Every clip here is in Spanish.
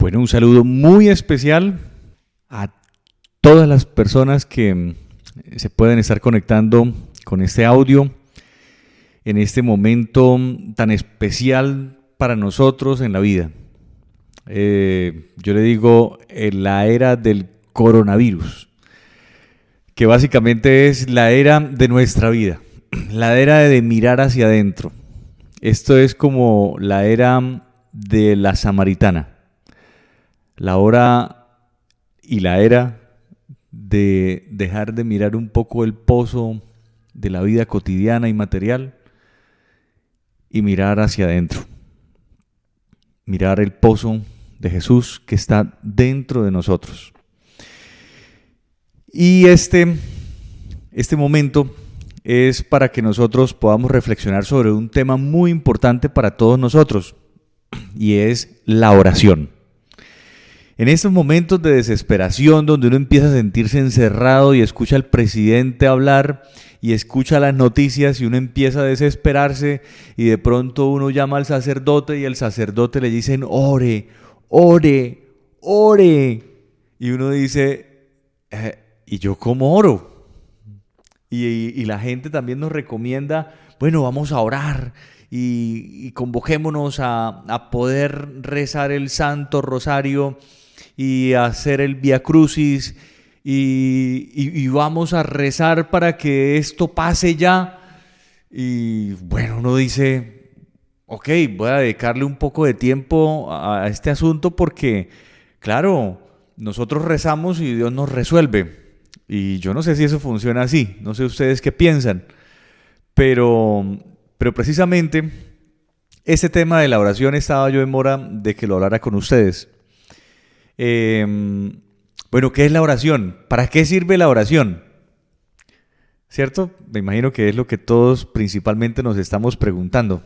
Bueno, un saludo muy especial a todas las personas que se pueden estar conectando con este audio en este momento tan especial para nosotros en la vida. Yo le digo en la era del coronavirus, que básicamente es la era de nuestra vida, la era de mirar hacia adentro. Esto es como la era de la samaritana, la hora y la era de dejar de mirar un poco el pozo de la vida cotidiana y material y mirar hacia adentro. Mirar el pozo de Jesús que está dentro de nosotros. Y este momento es para que nosotros podamos reflexionar sobre un tema muy importante para todos nosotros, y es la oración. En estos momentos de desesperación, donde uno empieza a sentirse encerrado y escucha al presidente hablar y escucha las noticias y uno empieza a desesperarse, y de pronto uno llama al sacerdote y el sacerdote le dicen ore, ore, ore, y uno dice, ¿y yo cómo oro? Y la gente también nos recomienda, bueno, vamos a orar y convoquémonos a poder rezar el Santo Rosario y hacer el Vía Crucis y vamos a rezar para que esto pase ya. Y bueno, uno dice, ok, voy a dedicarle un poco de tiempo a este asunto porque, claro, nosotros rezamos y Dios nos resuelve. Y yo no sé si eso funciona así, no sé ustedes qué piensan, pero precisamente este tema de la oración estaba yo en mora de que lo hablara con ustedes. Bueno, ¿qué es la oración? ¿Para qué sirve la oración? ¿Cierto? Me imagino que es lo que todos principalmente nos estamos preguntando.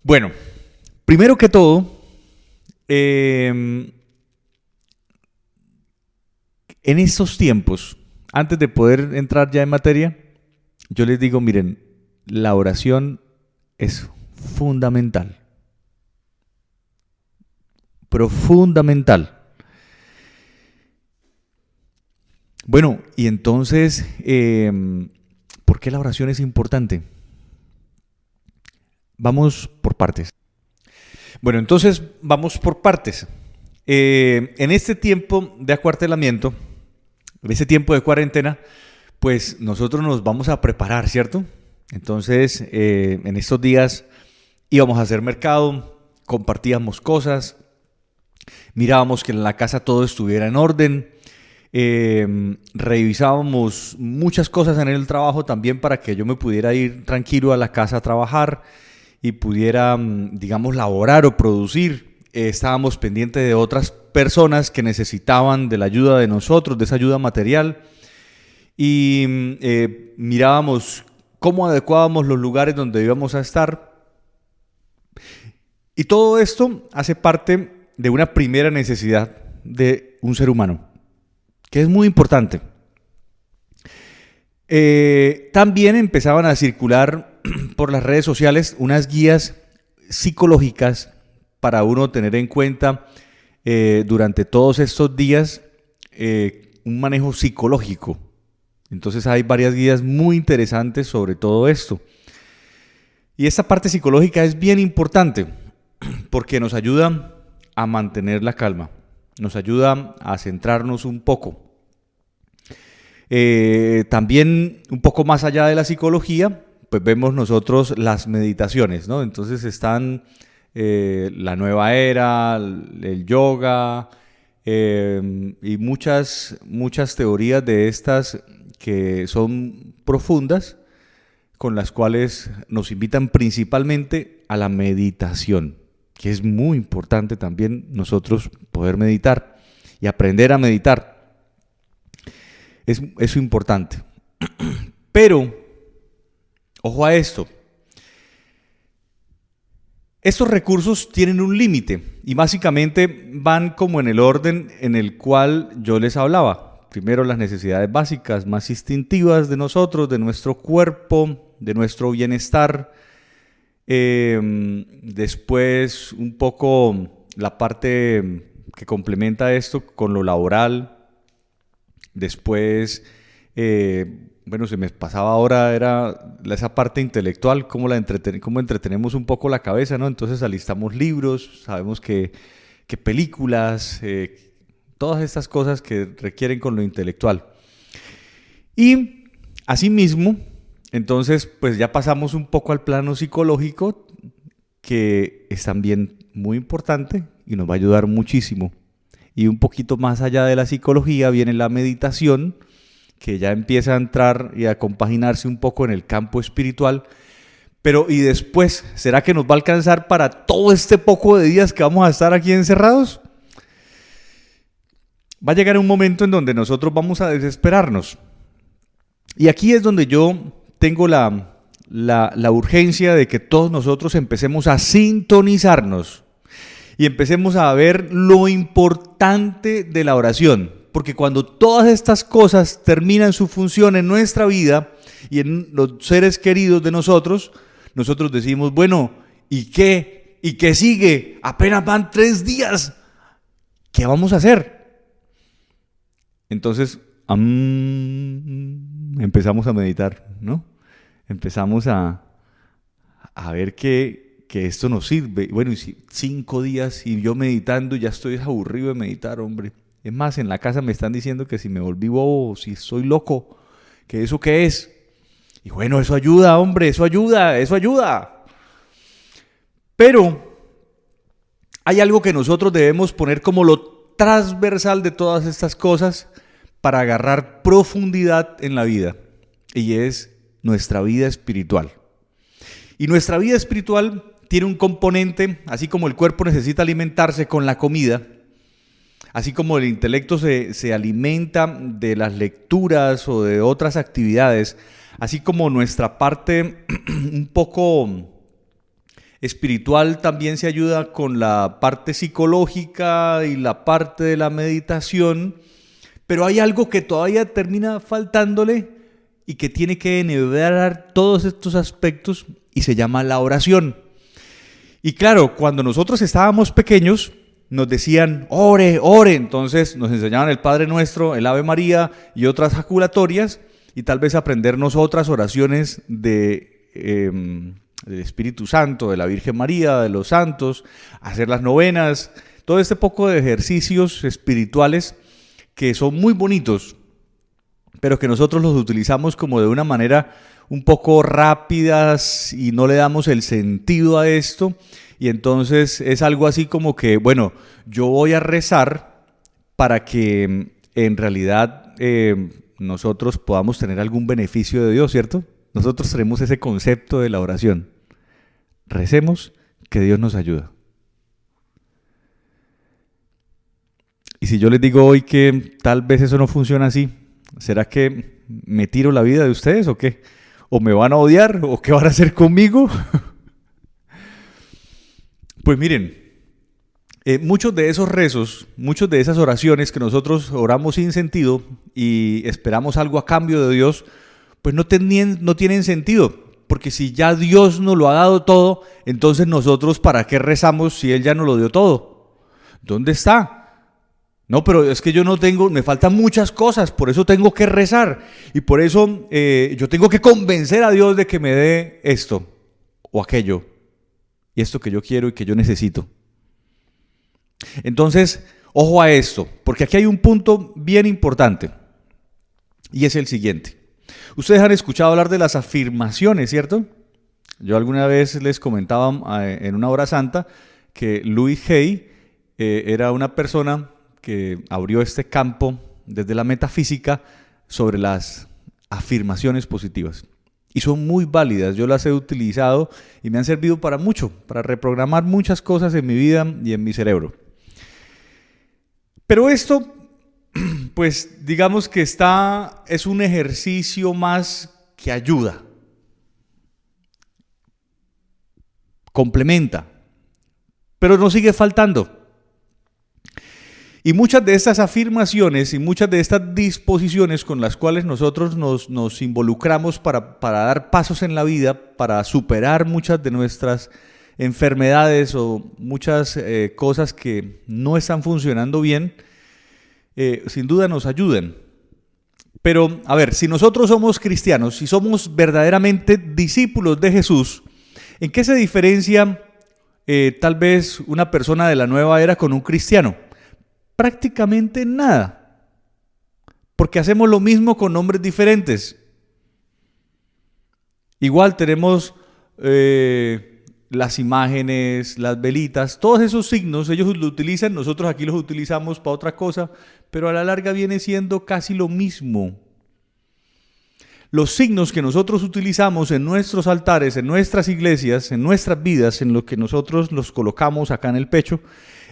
Bueno, primero que todo, en estos tiempos, antes de poder entrar ya en materia, yo les digo, miren, la oración es fundamental, pero fundamental. Bueno, y entonces, ¿por qué la oración es importante? Vamos por partes. Bueno, entonces vamos por partes. En este tiempo de acuartelamiento, en ese tiempo de cuarentena, pues nosotros nos vamos a preparar, ¿cierto? Entonces, en estos días íbamos a hacer mercado, compartíamos cosas, mirábamos que en la casa todo estuviera en orden, revisábamos muchas cosas en el trabajo también para que yo me pudiera ir tranquilo a la casa a trabajar y pudiera, digamos, laborar o producir. Estábamos pendientes de otras personas que necesitaban de la ayuda de nosotros, de esa ayuda material, y mirábamos cómo adecuábamos los lugares donde íbamos a estar. Y todo esto hace parte de una primera necesidad de un ser humano, que es muy importante. También empezaban a circular por las redes sociales unas guías psicológicas para uno tener en cuenta durante todos estos días un manejo psicológico. Entonces hay varias guías muy interesantes sobre todo esto. Y esta parte psicológica es bien importante porque nos ayuda a mantener la calma, nos ayuda a centrarnos un poco. También un poco más allá de la psicología, pues vemos nosotros las meditaciones, ¿no? Entonces están la nueva era, el yoga y muchas teorías de estas que son profundas, con las cuales nos invitan principalmente a la meditación, que es muy importante también nosotros poder meditar y aprender a meditar. Es eso importante. Pero, ojo a esto. Estos recursos tienen un límite y básicamente van como en el orden en el cual yo les hablaba. Primero las necesidades básicas, más instintivas de nosotros, de nuestro cuerpo, de nuestro bienestar. Después un poco la parte que complementa esto con lo laboral. Después, se me pasaba ahora, era esa parte intelectual, cómo entretenemos un poco la cabeza, ¿no? Entonces alistamos libros, sabemos que películas, todas estas cosas que requieren con lo intelectual. Y asimismo, entonces, pues ya pasamos un poco al plano psicológico, que es también muy importante y nos va a ayudar muchísimo. Y un poquito más allá de la psicología viene la meditación, que ya empieza a entrar y a compaginarse un poco en el campo espiritual. Pero, ¿y después? ¿Será que nos va a alcanzar para todo este poco de días que vamos a estar aquí encerrados? Va a llegar un momento en donde nosotros vamos a desesperarnos. Y aquí es donde yo tengo la urgencia de que todos nosotros empecemos a sintonizarnos y empecemos a ver lo importante de la oración. Porque cuando todas estas cosas terminan su función en nuestra vida y en los seres queridos de nosotros decimos, bueno, ¿y qué? ¿Y qué sigue? Apenas van 3 días. ¿Qué vamos a hacer? Entonces, empezamos a meditar, ¿no? Empezamos a ver que esto nos sirve. Bueno, y 5 días y yo meditando, ya estoy aburrido de meditar, hombre. Es más, en la casa me están diciendo que si me volví bobo, si soy loco, que eso qué es. Y bueno, eso ayuda, hombre, eso ayuda. Pero hay algo que nosotros debemos poner como lo transversal de todas estas cosas para agarrar profundidad en la vida, y es nuestra vida espiritual. Y nuestra vida espiritual tiene un componente, así como el cuerpo necesita alimentarse con la comida, así como el intelecto se alimenta de las lecturas o de otras actividades, así como nuestra parte un poco espiritual también se ayuda con la parte psicológica y la parte de la meditación, pero hay algo que todavía termina faltándole y que tiene que enhebrar todos estos aspectos, y se llama la oración. Y claro, cuando nosotros estábamos pequeños, nos decían, ore, entonces nos enseñaban el Padre Nuestro, el Ave María y otras jaculatorias, y tal vez aprendernos otras oraciones del Espíritu Santo, de la Virgen María, de los santos, hacer las novenas, todo este poco de ejercicios espirituales que son muy bonitos, pero que nosotros los utilizamos como de una manera un poco rápidas y no le damos el sentido a esto. Y entonces es algo así como que, bueno, yo voy a rezar para que en realidad nosotros podamos tener algún beneficio de Dios, ¿cierto? Nosotros tenemos ese concepto de la oración. Recemos que Dios nos ayuda. Y si yo les digo hoy que tal vez eso no funciona así, ¿será que me tiro la vida de ustedes o qué? ¿O me van a odiar? ¿O qué van a hacer conmigo? Pues miren, muchos de esos rezos, muchas de esas oraciones que nosotros oramos sin sentido y esperamos algo a cambio de Dios, pues no tienen sentido. Porque si ya Dios nos lo ha dado todo, entonces nosotros ¿para qué rezamos si Él ya nos lo dio todo? ¿Dónde está? No, pero es que yo no tengo, me faltan muchas cosas, por eso tengo que rezar. Y por eso yo tengo que convencer a Dios de que me dé esto o aquello. Y esto que yo quiero y que yo necesito. Entonces, ojo a esto, porque aquí hay un punto bien importante. Y es el siguiente. Ustedes han escuchado hablar de las afirmaciones, ¿cierto? Yo alguna vez les comentaba en una hora santa que Louis Hay era una persona que abrió este campo desde la metafísica sobre las afirmaciones positivas. Y son muy válidas, yo las he utilizado y me han servido para mucho, para reprogramar muchas cosas en mi vida y en mi cerebro. Pero esto, pues digamos que es un ejercicio más que ayuda, complementa, pero nos sigue faltando. Y muchas de estas afirmaciones y muchas de estas disposiciones con las cuales nosotros nos involucramos para dar pasos en la vida, para superar muchas de nuestras enfermedades o muchas cosas que no están funcionando bien, sin duda nos ayuden. Pero, a ver, si nosotros somos cristianos, si somos verdaderamente discípulos de Jesús, ¿en qué se diferencia tal vez una persona de la nueva era con un cristiano? Prácticamente nada, porque hacemos lo mismo con nombres diferentes. Igual tenemos las imágenes, las velitas, todos esos signos, ellos lo utilizan, nosotros aquí los utilizamos para otra cosa, pero a la larga viene siendo casi lo mismo. Los signos que nosotros utilizamos en nuestros altares, en nuestras iglesias, en nuestras vidas, en lo que nosotros los colocamos acá en el pecho,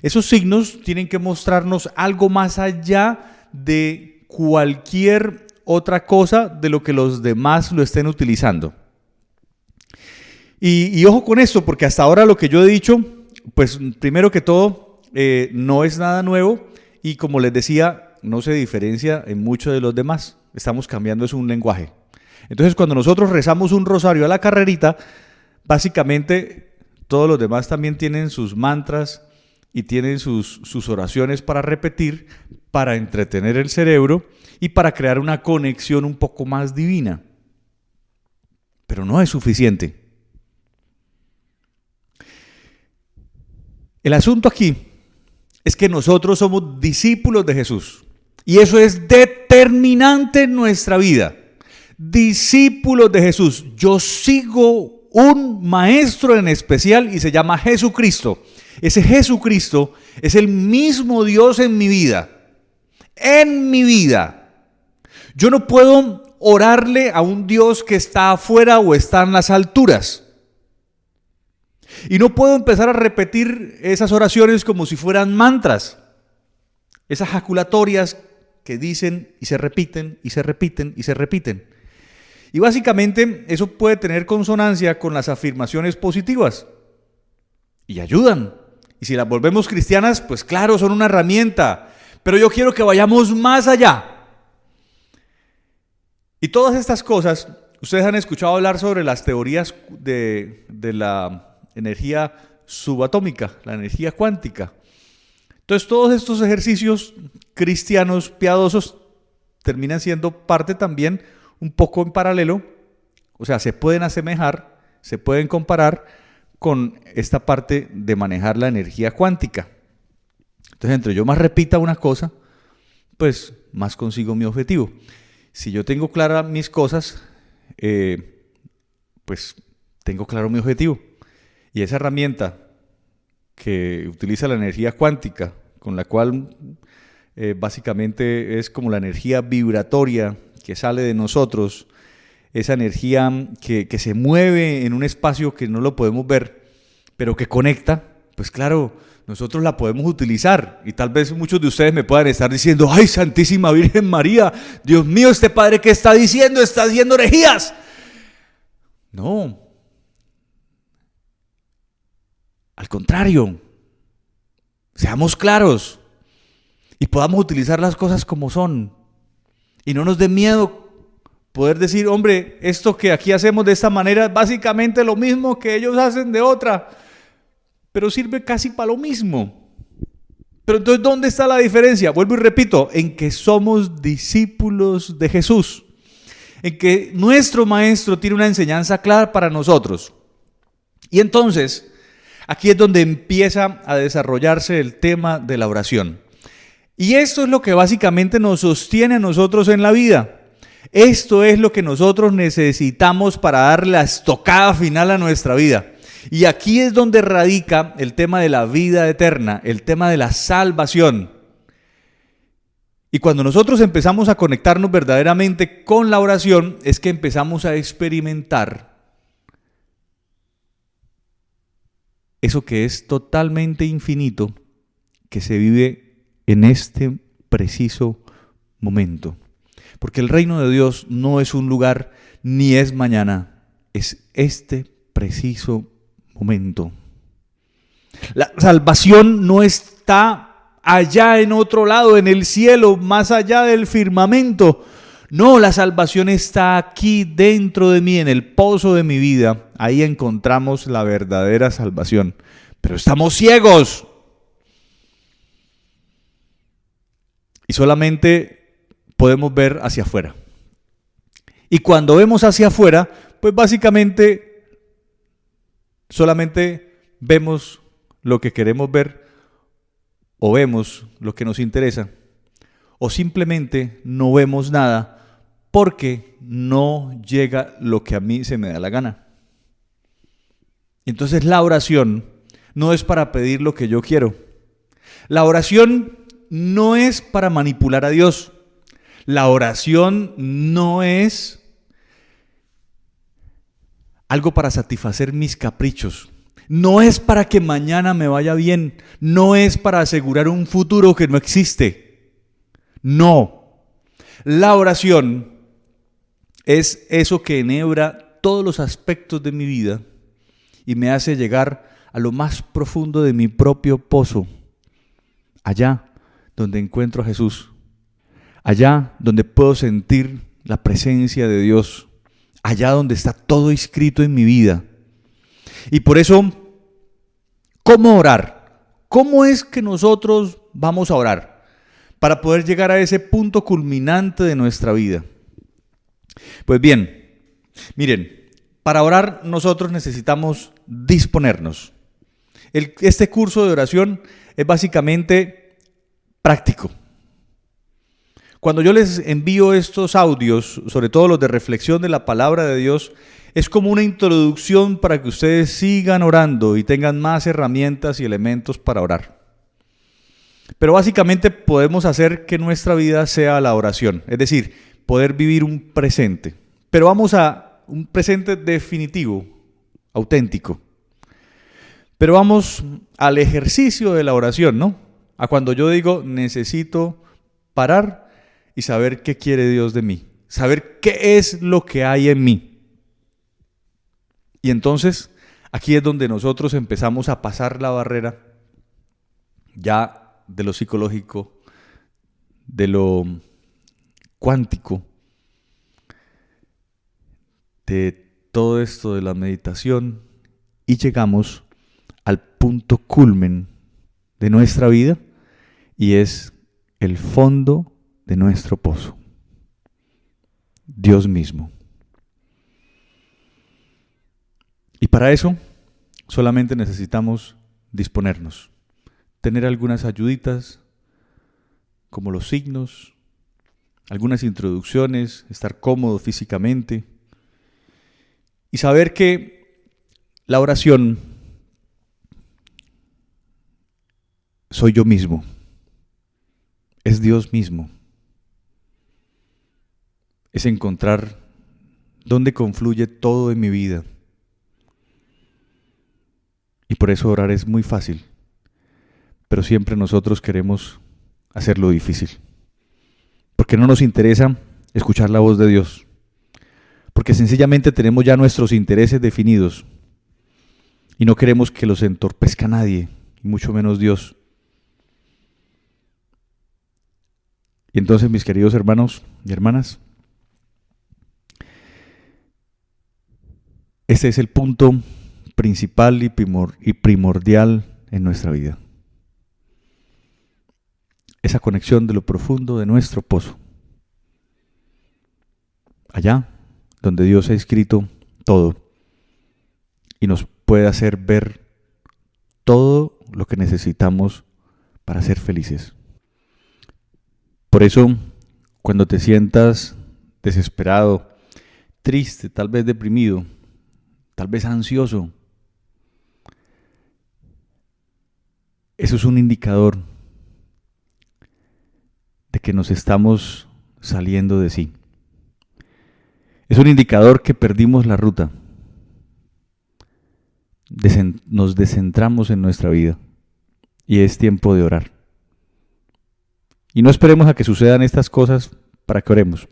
esos signos tienen que mostrarnos algo más allá de cualquier otra cosa de lo que los demás lo estén utilizando. Y ojo con esto, porque hasta ahora lo que yo he dicho, pues primero que todo, no es nada nuevo y como les decía, no se diferencia en mucho de los demás. Estamos cambiando es un lenguaje. Entonces, cuando nosotros rezamos un rosario a la carrerita, básicamente todos los demás también tienen sus mantras y tienen sus oraciones para repetir, para entretener el cerebro y para crear una conexión un poco más divina. Pero no es suficiente. El asunto aquí es que nosotros somos discípulos de Jesús y eso es determinante en nuestra vida. Discípulos de Jesús. Yo sigo un maestro en especial y se llama Jesucristo. Ese Jesucristo es el mismo Dios en mi vida. En mi vida. Yo no puedo orarle a un Dios que está afuera o está en las alturas. Y no puedo empezar a repetir esas oraciones como si fueran mantras. Esas jaculatorias que dicen y se repiten y se repiten y se repiten. Y básicamente eso puede tener consonancia con las afirmaciones positivas. Y ayudan. Y si las volvemos cristianas, pues claro, son una herramienta. Pero yo quiero que vayamos más allá. Y todas estas cosas, ustedes han escuchado hablar sobre las teorías de la energía subatómica, la energía cuántica. Entonces todos estos ejercicios cristianos piadosos terminan siendo parte también un poco en paralelo, o sea, se pueden asemejar, se pueden comparar con esta parte de manejar la energía cuántica. Entonces, entre yo más repita una cosa, pues más consigo mi objetivo. Si yo tengo claras mis cosas, pues tengo claro mi objetivo. Y esa herramienta que utiliza la energía cuántica, con la cual básicamente es como la energía vibratoria que sale de nosotros, esa energía que se mueve en un espacio que no lo podemos ver, pero que conecta, pues claro, nosotros la podemos utilizar. Y tal vez muchos de ustedes me puedan estar diciendo, ¡ay, Santísima Virgen María! Dios mío, este padre, ¿qué está diciendo? ¡Está haciendo herejías! No. Al contrario, seamos claros y podamos utilizar las cosas como son. Y no nos dé miedo poder decir, hombre, esto que aquí hacemos de esta manera es básicamente lo mismo que ellos hacen de otra, pero sirve casi para lo mismo. Pero entonces, ¿dónde está la diferencia? Vuelvo y repito, en que somos discípulos de Jesús, en que nuestro maestro tiene una enseñanza clara para nosotros. Y entonces, aquí es donde empieza a desarrollarse el tema de la oración. Y esto es lo que básicamente nos sostiene a nosotros en la vida. Esto es lo que nosotros necesitamos para darle la estocada final a nuestra vida. Y aquí es donde radica el tema de la vida eterna, el tema de la salvación. Y cuando nosotros empezamos a conectarnos verdaderamente con la oración, es que empezamos a experimentar eso que es totalmente infinito, que se vive en este preciso momento. Porque el reino de Dios no es un lugar ni es mañana, es este preciso momento. La salvación no está allá en otro lado, en el cielo, más allá del firmamento. No, la salvación está aquí dentro de mí, en el pozo de mi vida. Ahí encontramos la verdadera salvación. Pero estamos ciegos. Y solamente podemos ver hacia afuera. Y cuando vemos hacia afuera, pues básicamente solamente vemos lo que queremos ver o vemos lo que nos interesa o simplemente no vemos nada porque no llega lo que a mí se me da la gana. Entonces la oración no es para pedir lo que yo quiero. La oración no es para manipular a Dios. La oración no es algo para satisfacer mis caprichos. No es para que mañana me vaya bien. No es para asegurar un futuro que no existe. No. La oración es eso que enhebra todos los aspectos de mi vida y me hace llegar a lo más profundo de mi propio pozo. Allá donde encuentro a Jesús. Allá donde puedo sentir la presencia de Dios. Allá donde está todo escrito en mi vida. Y por eso, ¿cómo orar? ¿Cómo es que nosotros vamos a orar para poder llegar a ese punto culminante de nuestra vida? Pues bien, miren, para orar nosotros necesitamos disponernos. Este curso de oración es básicamente práctico. Cuando yo les envío estos audios, sobre todo los de reflexión de la palabra de Dios, es como una introducción para que ustedes sigan orando y tengan más herramientas y elementos para orar. Pero básicamente podemos hacer que nuestra vida sea la oración, es decir, poder vivir un presente. Pero vamos a un presente definitivo, auténtico. Pero vamos al ejercicio de la oración, ¿no? A cuando yo digo, necesito parar y saber qué quiere Dios de mí, saber qué es lo que hay en mí. Y entonces, aquí es donde nosotros empezamos a pasar la barrera ya de lo psicológico, de lo cuántico, de todo esto de la meditación, y llegamos al punto culmen de nuestra vida, y es el fondo de nuestro pozo, Dios mismo. Y para eso solamente necesitamos disponernos, tener algunas ayuditas, como los signos, algunas introducciones, estar cómodo físicamente y saber que la oración soy yo mismo, es Dios mismo. Es encontrar dónde confluye todo en mi vida. Y por eso orar es muy fácil, pero siempre nosotros queremos hacerlo difícil. Porque no nos interesa escuchar la voz de Dios. Porque sencillamente tenemos ya nuestros intereses definidos. Y no queremos que los entorpezca nadie, y mucho menos Dios. Y entonces, mis queridos hermanos y hermanas, este es el punto principal y primordial en nuestra vida. Esa conexión de lo profundo de nuestro pozo. Allá donde Dios ha escrito todo y nos puede hacer ver todo lo que necesitamos para ser felices. Por eso, cuando te sientas desesperado, triste, tal vez deprimido, tal vez ansioso, eso es un indicador de que nos estamos saliendo de sí. Es un indicador que perdimos la ruta. Nos descentramos en nuestra vida y es tiempo de orar. Y no esperemos a que sucedan estas cosas para que oremos.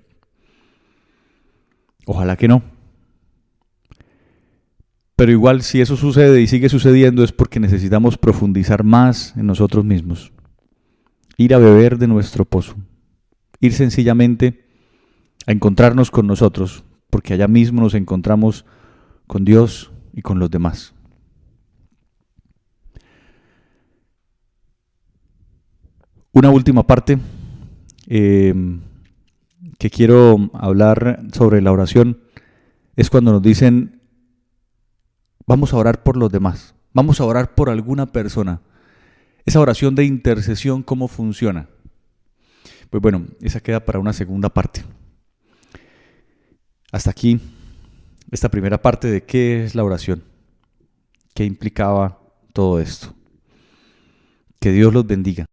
Ojalá que no. Pero igual si eso sucede y sigue sucediendo es porque necesitamos profundizar más en nosotros mismos. Ir a beber de nuestro pozo. Ir sencillamente a encontrarnos con nosotros, porque allá mismo nos encontramos con Dios y con los demás. Una última parte que quiero hablar sobre la oración es cuando nos dicen, vamos a orar por los demás, vamos a orar por alguna persona. Esa oración de intercesión, ¿cómo funciona? Pues bueno, esa queda para una segunda parte. Hasta aquí, esta primera parte de qué es la oración, qué implicaba todo esto. Que Dios los bendiga.